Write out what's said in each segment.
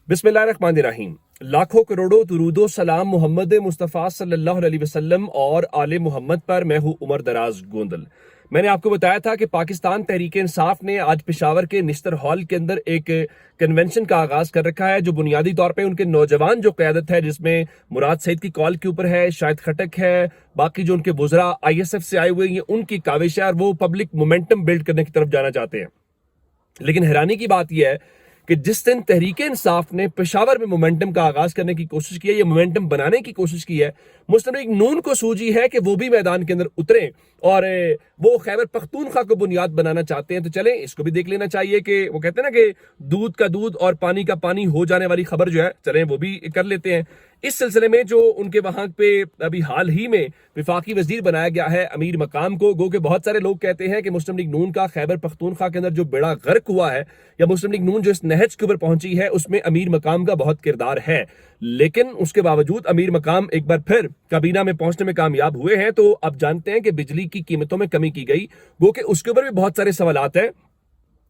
बिस्मिल्लाहिर्रहमानिर्रहीम। लाखों करोड़ों दुरूदो सलाम मोहम्मद मुस्तफ़ा सल्लल्लाहु अलैहि वसल्लम और आले मोहम्मद पर। मैं हूँ उमर दराज गोंदल। मैंने आपको बताया था कि पाकिस्तान तहरीक इंसाफ ने आज पेशावर के निश्तर हॉल के अंदर एक कन्वेंशन का आगाज कर रखा है, जो बुनियादी तौर पे उनके नौजवान जो क़यादत है, जिसमें मुराद सईद की कॉल के ऊपर है, शाहिद खटक है, बाकी जो उनके बुज़रा ISF से आए हुए हैं, उनकी काविश है और वो पब्लिक मोमेंटम बिल्ड करने की तरफ जाना चाहते हैं। लेकिन हैरानी की बात यह है कि जिस दिन तहरीक इंसाफ ने पेशावर में मोमेंटम का आगाज करने की कोशिश की है, ये मोमेंटम बनाने की कोशिश की है, मुस्लिम लीग नून को सूझी है कि वो भी मैदान के अंदर उतरे और वो खैबर पख्तूनख्वा को बुनियाद बनाना चाहते हैं। तो चलें, इसको भी देख लेना चाहिए कि वो कहते हैं ना कि दूध का दूध और पानी का पानी हो जाने वाली खबर जो है, चलें वो भी कर लेते हैं। इस सिलसिले में जो उनके वहां पे अभी हाल ही में विफाकी वजीर बनाया गया है अमीर मकाम को, गो के बहुत सारे लोग कहते हैं कि मुस्लिम लीग नून का खैबर पख्तूनख्वा के अंदर जो बेड़ा गर्क हुआ है, या मुस्लिम लीग नून जो इस नहज के ऊपर पहुंची है, उसमें अमीर मकाम का बहुत किरदार है। लेकिन उसके बावजूद अमीर मकाम एक बार फिर काबीना में पहुंचने में कामयाब हुए हैं। तो अब जानते हैं कि बिजली की कीमतों में कमी की गई, गो के उसके ऊपर भी बहुत सारे सवालात हैं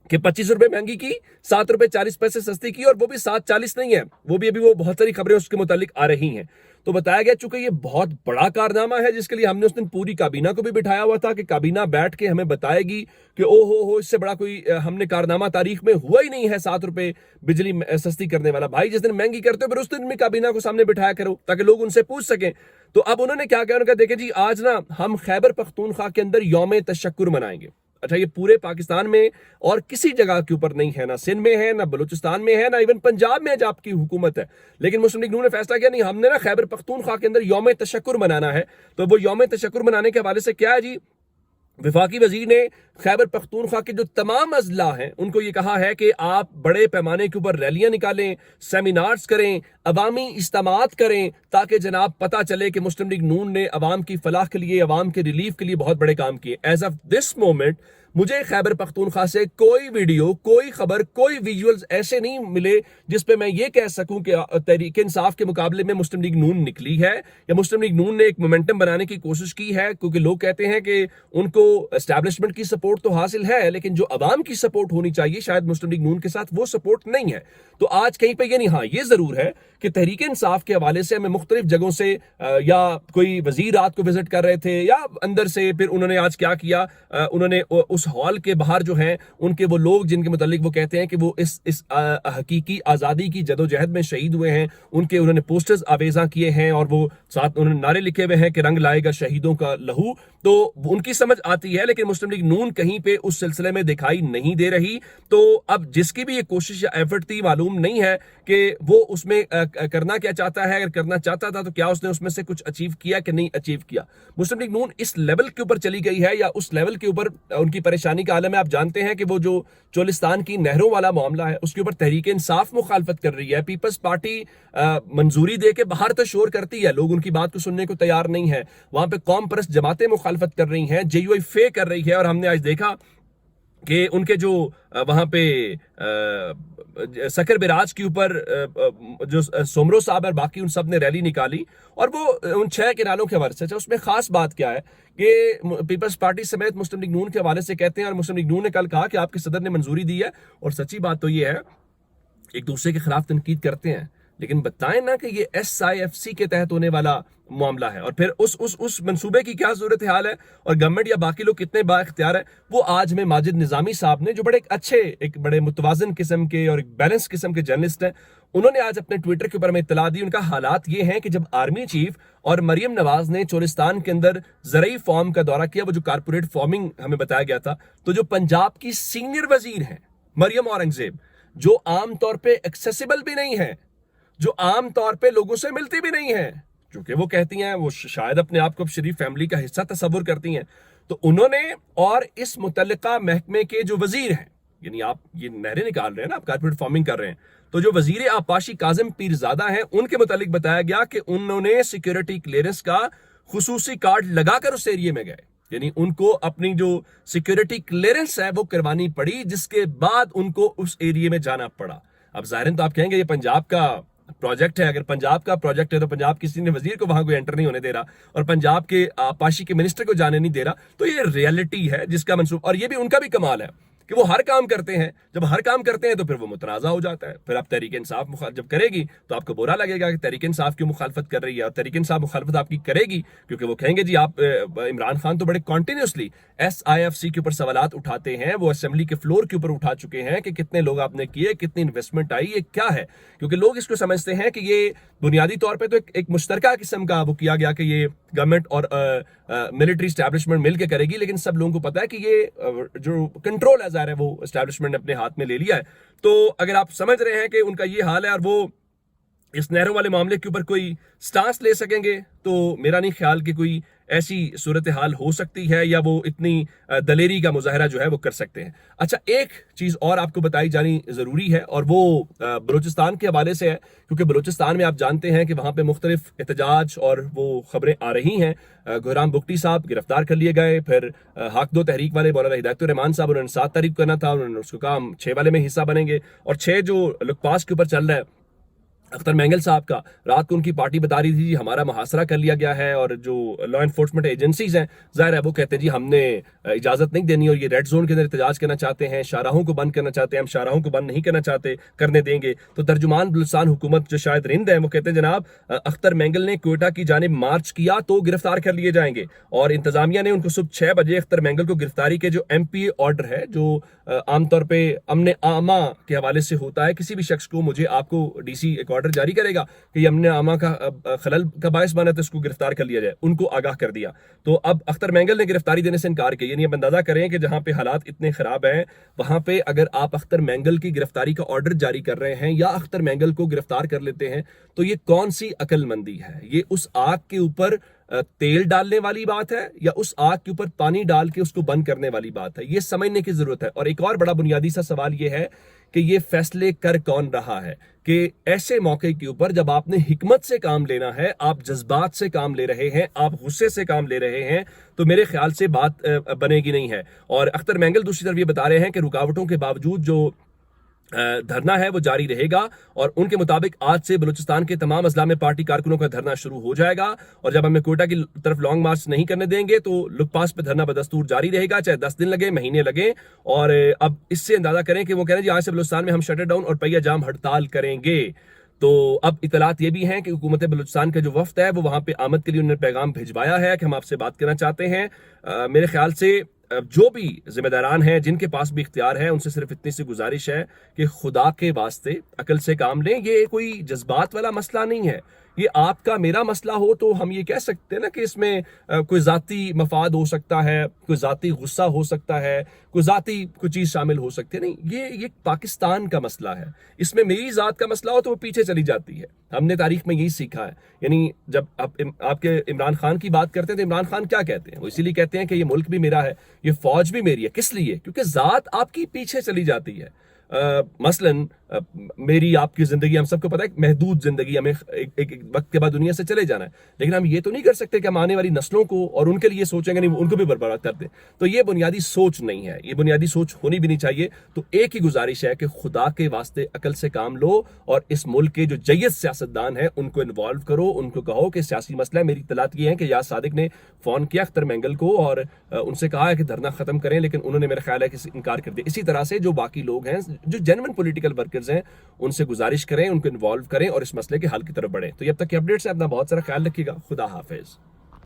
कि 25 रुपए महंगी की, 7 रुपए 40 पैसे सस्ती की, और वो भी 7.40 नहीं है, वो भी अभी वो बहुत सारी खबरें उसके मुतालिक आ रही हैं। तो बताया गया चूंकि ये बहुत बड़ा कारनामा है, जिसके लिए हमने उस दिन पूरी काबीना को भी बिठाया हुआ था कि काबीना बैठ के हमें बताएगी कि ओ हो इससे बड़ा कोई हमने कारनामा तारीख में हुआ ही नहीं है 7 रुपए बिजली सस्ती करने वाला। भाई, जिस दिन महंगी करते हो फिर उस दिन भी काबीना को सामने बिठाया करो ताकि लोग उनसे पूछ सकें। तो अब उन्होंने क्या किया, उन्होंने कहा देखे जी, आज ना हम खैबर पख्तूनख्वा के अंदर यौम तशक्कुर मनाएंगे। अच्छा, ये पूरे पाकिस्तान में और किसी जगह के ऊपर नहीं है, ना सिंध में है, ना बलूचिस्तान में है, ना इवन पंजाब में जब आपकी हुकूमत है। लेकिन मुस्लिम लीग नून ने फैसला किया नहीं, हमने ना खैबर पख्तूनख्वा के अंदर यौम तशक्कुर मनाना है। तो वो यौम तशक्कुर मनाने के हवाले से क्या है जी, विफाकी वजीर ने खैबर पख्तूनख्वा के जो तमाम अजला हैं उनको ये कहा है कि आप बड़े पैमाने के ऊपर रैलियां निकालें, सेमिनार्स करें, अवामी इज्तिमात करें, ताकि जनाब पता चले कि मुस्लिम लीग नून ने अवाम की फलाह के लिए, अवाम के रिलीफ के लिए बहुत बड़े काम किए। एज ऑफ दिस मोमेंट मुझे खैबर पख्तूनख्वा से कोई वीडियो, कोई खबर, कोई विजुअल्स ऐसे नहीं मिले जिस पे मैं ये कह सकूं कि तहरीक इंसाफ के मुकाबले में मुस्लिम लीग नून निकली है या मुस्लिम लीग नून ने एक मोमेंटम बनाने की कोशिश की है। क्योंकि लोग कहते हैं कि उनको एस्टैब्लिशमेंट की सपोर्ट तो हासिल है, लेकिन जो अवाम की सपोर्ट होनी चाहिए शायद मुस्लिम लीग नून के साथ वो सपोर्ट नहीं है। तो आज कहीं पर ये नहीं, हाँ ये जरूर है कि तहरीक इंसाफ के हवाले से हमें मुख्तलिफ जगहों से या कोई वजीर रात को विजिट कर रहे थे या अंदर से, फिर उन्होंने आज क्या किया, उन्होंने उस हॉल के बाहर जो हैं उनके वो लोग जिनके मुतालिक वो कहते हैं कि वो इस हकीकी आज़ादी की जदोजहद में शहीद हुए हैं, उनके उन्होंने पोस्टर्स आवेजा किए हैं और वो साथ उन्होंने नारे लिखे हुए हैं कि रंग लाएगा शहीदों का लहू। तो उनकी समझ आती है, लेकिन मुस्लिम लीग नून कहीं पे उस सिलसिले में दिखाई नहीं दे रही। तो अब जिसकी भी ये कोशिश या एफर्ट थी, मालूम नहीं है कि वो उसमें करना क्या चाहता है। अगर करना चाहता था तो क्या उसने उसमें से कुछ अचीव किया कि नहीं अचीव किया। मुस्लिम लीग नून इस लेवल के ऊपर चली गई है या उस लेवल के ऊपर उनकी परेशानी का आलम है। आप जानते हैं कि वो जो चोलिस्तान की नहरों वाला मामला है उसके ऊपर तहरीक इंसाफ मुखालफत कर रही है, पीपल्स पार्टी मंजूरी दे के बाहर तो शोर करती है, लोग उनकी बात को सुनने को तैयार नहीं है। वहां पे कौम परस्त जमातें मुखालफत कर रही हैं, JUI फे कर रही है, और हमने आज देखा कि उनके जो वहां पे सकर बिराज के ऊपर जो सोमरो साहब और बाकी उन सब ने रैली निकाली, और वो उन 6 किनालों के हवाले से। उसमें खास बात क्या है कि पीपल्स पार्टी समेत मुस्लिम लीग नून के हवाले से कहते हैं, और मुस्लिम लीग नून ने कल कहा कि आपके सदर ने मंजूरी दी है। और सच्ची बात तो ये है, एक दूसरे के खिलाफ तनकीद करते हैं, लेकिन बताएं ना कि ये SIFC के तहत होने वाला मामला है, और फिर उस मंसूबे की क्या सूरत हाल है, और गवर्नमेंट या बाकी लोग कितने बाइख्तियार है। वो आज में माजिद निजामी साहब ने, जो बड़े अच्छे, एक बड़े मुतवाजन किस्म के और एक बैलेंस किस्म के जर्नलिस्ट हैं, उन्होंने आज अपने ट्विटर के ऊपर में इत्तला दी। उनका हालात ये हैं कि जब आर्मी चीफ और मरियम नवाज ने चोलिस्तान के अंदर ज़रई फार्म का दौरा किया, वो जो कारपोरेट फार्मिंग हमें बताया गया था, तो जो पंजाब की सीनियर वजीर हैं मरियम औरंगजेब, जो आमतौर पर एक्सेसिबल भी नहीं है, जो आम तौर पे लोगों से मिलती भी नहीं है, क्योंकि वो कहती हैं वो शायद अपने आप को शरीफ फैमिली का हिस्सा तस्वुर करती हैं, तो उन्होंने और इस मुतल्लिका महकमे के जो वजीर हैं, यानी आप ये नहरें निकाल रहे हैं ना, आप कारपोरेट फार्मिंग कर रहे हैं, तो जो वजीर आपाशी काजिम पीरजादा हैं, उनके मुतालिक बताया गया कि उन्होंने सिक्योरिटी क्लियरेंस का खुसूसी कार्ड लगाकर उस एरिया में गए, यानी उनको अपनी जो सिक्योरिटी क्लियरेंस है वो करवानी पड़ी, जिसके बाद उनको उस एरिया में जाना पड़ा। अब जाहिर तो आप कहेंगे ये पंजाब का प्रोजेक्ट है, अगर पंजाब का प्रोजेक्ट है तो पंजाब किसी ने वजीर को वहां कोई एंटर नहीं होने दे रहा और पंजाब के आपाशी के मिनिस्टर को जाने नहीं दे रहा, तो ये रियलिटी है जिसका मंसूब, और ये भी उनका भी कमाल है کہ وہ ہر کام کرتے ہیں. جب ہر کام کرتے ہیں تو پھر وہ متنازع ہو جاتا ہے. پھر آپ تحریک انصاف جب کرے گی تو آپ کو برا لگے گا کہ تحریک انصاف کیوں مخالفت کر رہی ہے. اور تحریک انصاف مخالفت آپ کی کرے گی کیونکہ وہ کہیں گے جی آپ عمران خان تو بڑے کنٹینیوسلی SIFC کے اوپر سوالات اٹھاتے ہیں, وہ اسمبلی کے فلور کے اوپر اٹھا چکے ہیں کہ کتنے لوگ آپ نے کیے, کتنی انویسٹمنٹ آئی, یہ کیا ہے. کیونکہ لوگ اس کو سمجھتے ہیں کہ یہ بنیادی طور پہ تو ایک مشترکہ قسم کا وہ کیا گیا کہ یہ گورنمنٹ اور ملٹری اسٹیبلشمنٹ مل کے کرے گی, لیکن سب لوگوں کو پتا ہے کہ یہ جو کنٹرول ہے ظاہر ہے وہ اسٹیبلشمنٹ نے اپنے ہاتھ میں لے لیا ہے. تو اگر آپ سمجھ رہے ہیں کہ ان کا یہ حال ہے اور وہ اس نہروں والے معاملے کے اوپر کوئی سٹانس لے سکیں گے, تو میرا نہیں خیال کہ کوئی ایسی صورتحال ہو سکتی ہے یا وہ اتنی دلیری کا مظاہرہ جو ہے وہ کر سکتے ہیں. اچھا, ایک چیز اور آپ کو بتائی جانی ضروری ہے اور وہ بلوچستان کے حوالے سے ہے, کیونکہ بلوچستان میں آپ جانتے ہیں کہ وہاں پہ مختلف احتجاج اور وہ خبریں آ رہی ہیں. گورام بگٹی صاحب گرفتار کر لیے گئے, پھر حق دو تحریک والے مولانا ہدایت الرحمان صاحب انہوں نے 7 تاریخ کرنا تھا, انہوں نے اس کو کہا ہم 6 والے میں حصہ بنیں گے. اور 6 جو لک پاس کے اوپر چل رہا ہے اختر مینگل صاحب کا, رات کو ان کی پارٹی بتا رہی تھی ہمارا محاصرہ کر لیا گیا ہے, اور جو لا انفورسمنٹ ایجنسیز ہیں ظاہر ہے وہ کہتے ہیں جی ہم نے اجازت نہیں دینی, اور یہ ریڈ زون کے اندر احتجاج کرنا چاہتے ہیں, شاہراہوں کو بند کرنا چاہتے ہیں, ہم شاہراہوں کو بند نہیں کرنا چاہتے, کرنے دیں گے. تو ترجمان بلوچستان حکومت جو شاید رند ہے وہ کہتے ہیں جناب اختر مینگل نے کوئٹہ کی جانب مارچ کیا تو گرفتار کر لیے جائیں گے, اور انتظامیہ نے ان کو صبح 6 بجے اختر مینگل کو گرفتاری کے جو MPA آرڈر ہے جو عام طور پہ امن عامہ کے حوالے سے ہوتا ہے, کسی بھی شخص کو مجھے آپ کو DC ایک آرڈر جاری کرے گا کہ یہ امن عامہ کا خلل کا باعث بنا تو اس کو گرفتار کر لیا جائے, ان کو آگاہ کر دیا. تو اب اختر مینگل نے گرفتاری دینے سے انکار کیا. یعنی اب اندازہ کریں کہ جہاں پہ حالات اتنے خراب ہیں وہاں پہ اگر آپ اختر مینگل کی گرفتاری کا آرڈر جاری کر رہے ہیں یا اختر مینگل کو گرفتار کر لیتے ہیں تو یہ کون سی عقل مندی ہے؟ یہ اس آگ کے اوپر تیل ڈالنے والی بات ہے یا اس آگ کے اوپر پانی ڈال کے اس کو بند کرنے والی بات ہے؟ یہ سمجھنے کی ضرورت ہے. اور ایک اور بڑا بنیادی سا سوال یہ ہے کہ یہ فیصلے کر کون رہا ہے کہ ایسے موقع کے اوپر جب آپ نے حکمت سے کام لینا ہے, آپ جذبات سے کام لے رہے ہیں, آپ غصے سے کام لے رہے ہیں, تو میرے خیال سے بات بنے گی نہیں ہے. اور اختر مینگل دوسری طرف یہ بتا رہے ہیں کہ رکاوٹوں کے باوجود جو دھرنا ہے وہ جاری رہے گا, اور ان کے مطابق آج سے بلوچستان کے تمام اضلاع میں پارٹی کارکنوں کا دھرنا شروع ہو جائے گا, اور جب ہمیں کوئٹہ کی طرف لانگ مارچ نہیں کرنے دیں گے تو لک پاس پہ دھرنا بدستور جاری رہے گا, چاہے 10 دن لگے, مہینے لگیں. اور اب اس سے اندازہ کریں کہ وہ کہہ رہے ہیں جی آج سے بلوچستان میں ہم شٹر ڈاؤن اور پہیہ جام ہڑتال کریں گے. تو اب اطلاعات یہ بھی ہیں کہ حکومت بلوچستان کا جو وفد ہے وہ وہاں پہ آمد کے لیے انہوں نے پیغام بھجوایا ہے کہ ہم آپ سے بات کرنا چاہتے ہیں. میرے خیال سے جو بھی ذمہ داران ہیں جن کے پاس بھی اختیار ہے ان سے صرف اتنی سی گزارش ہے کہ خدا کے واسطے عقل سے کام لیں. یہ کوئی جذبات والا مسئلہ نہیں ہے, یہ آپ کا میرا مسئلہ ہو تو ہم یہ کہہ سکتے ہیں نا کہ اس میں کوئی ذاتی مفاد ہو سکتا ہے, کوئی ذاتی غصہ ہو سکتا ہے, کوئی ذاتی کوئی چیز شامل ہو سکتی ہے. نہیں, یہ پاکستان کا مسئلہ ہے. اس میں میری ذات کا مسئلہ ہو تو وہ پیچھے چلی جاتی ہے. ہم نے تاریخ میں یہی سیکھا ہے. یعنی جب آپ کے عمران خان کی بات کرتے ہیں تو عمران خان کیا کہتے ہیں؟ وہ اسی لیے کہتے ہیں کہ یہ ملک بھی میرا ہے, یہ فوج بھی میری ہے. کس لیے؟ کیونکہ ذات آپ کی پیچھے چلی جاتی ہے. مثلاً میری آپ کی زندگی, ہم سب کو پتا ہے محدود زندگی, ہمیں ایک وقت کے بعد دنیا سے چلے جانا ہے, لیکن ہم یہ تو نہیں کر سکتے کہ ہم آنے والی نسلوں کو اور ان کے لیے سوچیں گے نہیں ان کو بھی برباد کر دیں. تو یہ بنیادی سوچ نہیں ہے, یہ بنیادی سوچ ہونی بھی نہیں چاہیے. تو ایک ہی گزارش ہے کہ خدا کے واسطے عقل سے کام لو اور اس ملک کے جو جید سیاستدان ہیں ان کو انوالو کرو, ان کو کہو کہ سیاسی مسئلہ ہے. میری اطلاعات یہ ہے کہ یاز صادق نے فون کیا اختر مینگل کو اور ان سے کہا ہے کہ دھرنا ختم کریں, لیکن انہوں نے میرا خیال ہے کہ انکار کر دیا. اسی طرح سے جو باقی لوگ ہیں جو جینوئن پولیٹیکل ورکرز ہیں ان سے گزارش کریں, ان کو انوالو کریں اور اس مسئلے کے حل کی طرف بڑھیں. تو اب تک کے اپڈیٹس ہیں, اپنا بہت سارا خیال رکھیے گا. خدا حافظ.